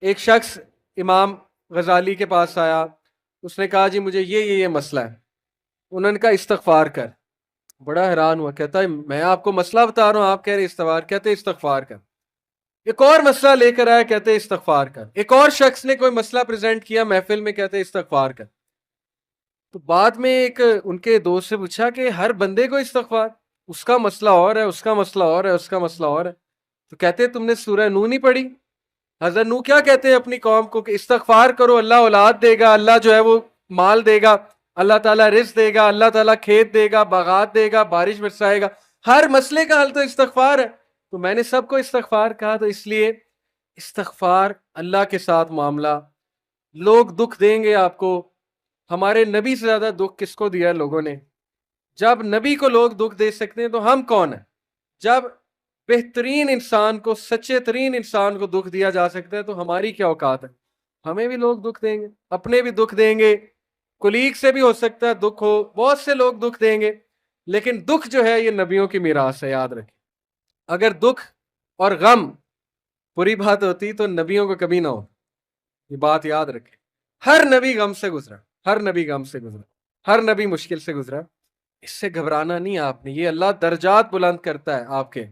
ایک شخص امام غزالی کے پاس آیا، اس نے کہا جی مجھے یہ مسئلہ ہے. انہوں نے کہا استغفار کر. بڑا حیران ہوا، کہتا ہے میں آپ کو مسئلہ بتا رہا ہوں، آپ کہہ رہے استغفار. کہتے استغفار کر. ایک اور مسئلہ لے کر آیا، کہتے استغفار کر. ایک اور شخص نے کوئی مسئلہ پریزنٹ کیا محفل میں، کہتے استغفار کر. تو بعد میں ایک ان کے دوست سے پوچھا کہ ہر بندے کو استغفار، اس کا مسئلہ اور ہے، اس کا مسئلہ اور ہے، اس کا مسئلہ اور ہے. تو کہتے تم نے سورہ نو نہیں پڑھی؟ حضرت نو کیا کہتے ہیں اپنی قوم کو کہ استغفار کرو، اللہ اولاد دے گا، اللہ جو ہے وہ مال دے گا، اللہ تعالیٰ رزق دے گا، اللہ تعالیٰ کھیت دے گا، باغات دے گا، بارش برسائے گا. ہر مسئلے کا حل تو استغفار ہے. تو میں نے سب کو استغفار کہا، تو اس لیے استغفار اللہ کے ساتھ معاملہ. لوگ دکھ دیں گے آپ کو. ہمارے نبی سے زیادہ دکھ کس کو دیا ہے لوگوں نے؟ جب نبی کو لوگ دکھ دے سکتے ہیں تو ہم کون ہیں؟ جب بہترین انسان کو، سچے ترین انسان کو دکھ دیا جا سکتا ہے تو ہماری کیا اوقات ہے؟ ہمیں بھی لوگ دکھ دیں گے، اپنے بھی دکھ دیں گے، کولیگ سے بھی ہو سکتا ہے دکھ ہو، بہت سے لوگ دکھ دیں گے. لیکن دکھ جو ہے یہ نبیوں کی میراث ہے، یاد رکھیں. اگر دکھ اور غم بری بات ہوتی تو نبیوں کو کبھی نہ ہو. یہ بات یاد رکھیں. ہر نبی غم سے گزرا، ہر نبی غم سے گزرا، ہر نبی مشکل سے گزرا. اس سے گھبرانا نہیں آپ نے. یہ اللہ درجات بلند کرتا ہے آپ کے.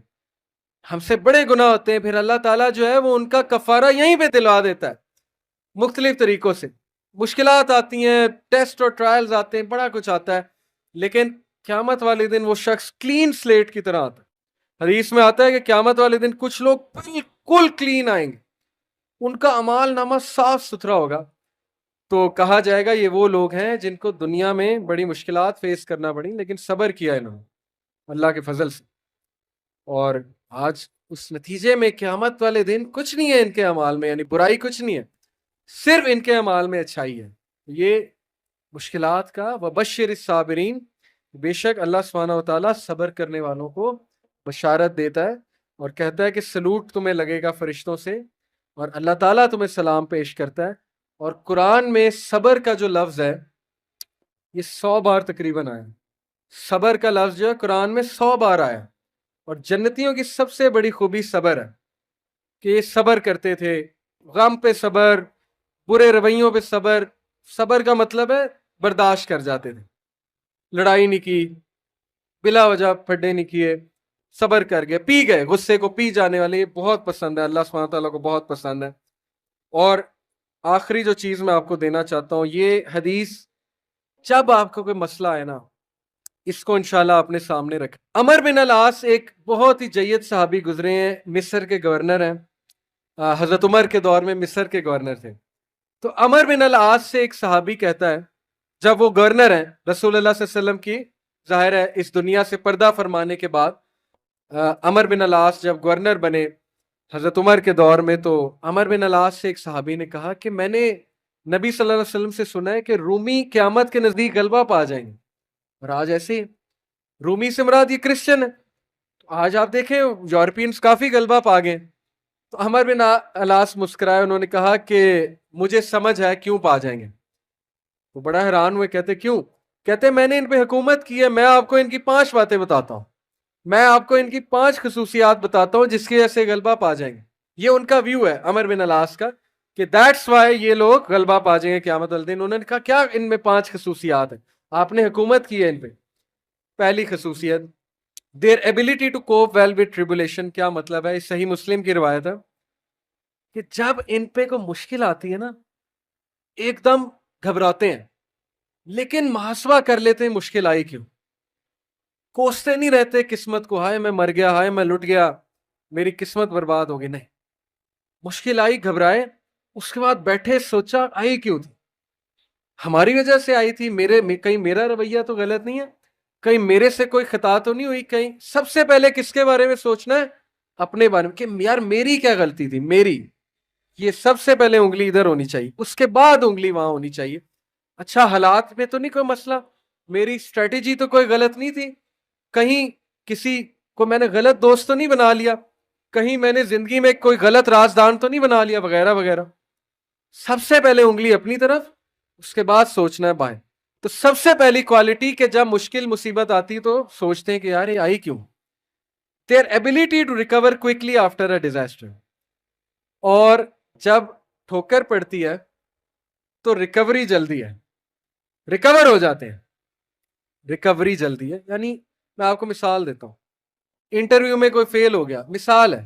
ہم سے بڑے گناہ ہوتے ہیں، پھر اللہ تعالیٰ جو ہے وہ ان کا کفارہ یہیں پہ دلوا دیتا ہے مختلف طریقوں سے. مشکلات آتی ہیں، ٹیسٹ اور ٹرائلز آتے ہیں، بڑا کچھ آتا ہے، لیکن قیامت والے دن وہ شخص کلین سلیٹ کی طرح آتا ہے. حدیث میں آتا ہے کہ قیامت والے دن کچھ لوگ بالکل کلین آئیں گے، ان کا اعمال نامہ صاف ستھرا ہوگا. تو کہا جائے گا یہ وہ لوگ ہیں جن کو دنیا میں بڑی مشکلات فیس کرنا پڑی لیکن صبر کیا انہوں نے اللہ کے فضل سے. اور آج اس نتیجے میں قیامت والے دن کچھ نہیں ہے ان کے اعمال میں، یعنی برائی کچھ نہیں ہے، صرف ان کے اعمال میں اچھائی ہے. یہ مشکلات کا وبشر الصابرین، بے شک اللہ سبحانہ و تعالیٰ صبر کرنے والوں کو بشارت دیتا ہے اور کہتا ہے کہ سلوٹ تمہیں لگے گا فرشتوں سے، اور اللہ تعالیٰ تمہیں سلام پیش کرتا ہے. اور قرآن میں صبر کا جو لفظ ہے یہ 100 بار تقریباً آیا. صبر کا لفظ جو ہے قرآن میں 100 بار آیا. اور جنتیوں کی سب سے بڑی خوبی صبر ہے کہ یہ صبر کرتے تھے. غم پہ صبر، برے رویوں پہ صبر. صبر کا مطلب ہے برداشت کر جاتے تھے، لڑائی نہیں کی، بلا وجہ پھڈے نہیں کیے، صبر کر گئے، پی گئے. غصے کو پی جانے والے یہ بہت پسند ہے، اللہ سبحانہ تعالیٰ کو بہت پسند ہے. اور آخری جو چیز میں آپ کو دینا چاہتا ہوں، یہ حدیث جب آپ کو کوئی مسئلہ آئے نا اس کو انشاءاللہ اپنے سامنے رکھیں. عمر بن العاص ایک بہت ہی جید صحابی گزرے ہیں، مصر کے گورنر ہیں. حضرت عمر کے دور میں مصر کے گورنر تھے. تو عمر بن العاص سے ایک صحابی کہتا ہے، جب وہ گورنر ہیں رسول اللہ صلی اللہ علیہ وسلم کی، ظاہر ہے اس دنیا سے پردہ فرمانے کے بعد عمر بن العاص جب گورنر بنے حضرت عمر کے دور میں، تو عمر بن العاص سے ایک صحابی نے کہا کہ میں نے نبی صلی اللہ علیہ وسلم سے سنا ہے کہ رومی قیامت کے نزدیک غلبہ پا جائیں گے. اور آج ایسے رومی سے مراد یہ کرسچن ہے. آج آپ دیکھیں یورپینز کافی غلبہ پا گئے. تو عمر بن العاص مسکرائے، انہوں نے کہا کہ مجھے سمجھ ہے کیوں پا جائیں گے. تو بڑا حیران ہوئے، کہتے کیوں؟ کہتے میں نے ان پہ حکومت کی ہے، میں آپ کو ان کی 5 باتیں بتاتا ہوں، میں آپ کو ان کی 5 خصوصیات بتاتا ہوں جس کی وجہ سے غلبہ پا جائیں گے. یہ ان کا ویو ہے عمر بن العاص کا کہ دیٹس وائی یہ لوگ غلبہ پا جائیں گے قیامت والے دن. انہوں نے کہا کیا ان میں 5 خصوصیات ہیں؟ آپ نے حکومت کی ہے ان پہ. پہلی خصوصیت their ability to cope well with tribulation. کیا مطلب ہے؟ اس صحیح مسلم کی روایت ہے کہ جب ان پہ کوئی مشکل آتی ہے نا ایک دم گھبراتے ہیں، لیکن محاسبہ کر لیتے ہیں مشکل آئی کیوں. کوستے نہیں رہتے قسمت کو، ہائے میں مر گیا، ہائے میں لٹ گیا، میری قسمت برباد ہوگی. نہیں، مشکل آئی گھبرائے، اس کے بعد بیٹھے سوچا آئی کیوں تھی، ہماری وجہ سے آئی تھی، کہیں میرا رویہ تو غلط نہیں ہے، کہیں میرے سے کوئی خطا تو نہیں ہوئی. کہیں سب سے پہلے کس کے بارے میں سوچنا ہے؟ اپنے بارے میں، کہ یار میری کیا غلطی تھی، میری. یہ سب سے پہلے انگلی ادھر ہونی چاہیے، اس کے بعد انگلی وہاں ہونی چاہیے. اچھا حالات میں تو نہیں کوئی مسئلہ، میری اسٹریٹجی تو کوئی غلط نہیں تھی، کہیں کسی کو میں نے غلط دوست تو نہیں بنا لیا، کہیں میں نے زندگی میں کوئی غلط رازدان تو نہیں بنا لیا، وغیرہ وغیرہ. سب سے پہلے انگلی اپنی طرف، اس کے بعد سوچنا ہے بائیں. تو سب سے پہلی کوالٹی کہ جب مشکل مصیبت آتی تو سوچتے ہیں کہ یار یہ آئی کیوں. their ability to recover quickly after a disaster. اور جب ٹھوکر پڑتی ہے تو ریکوری جلدی ہے، ریکور ہو جاتے ہیں، ریکوری جلدی ہے. یعنی میں آپ کو مثال دیتا ہوں، انٹرویو میں کوئی فیل ہو گیا، مثال ہے،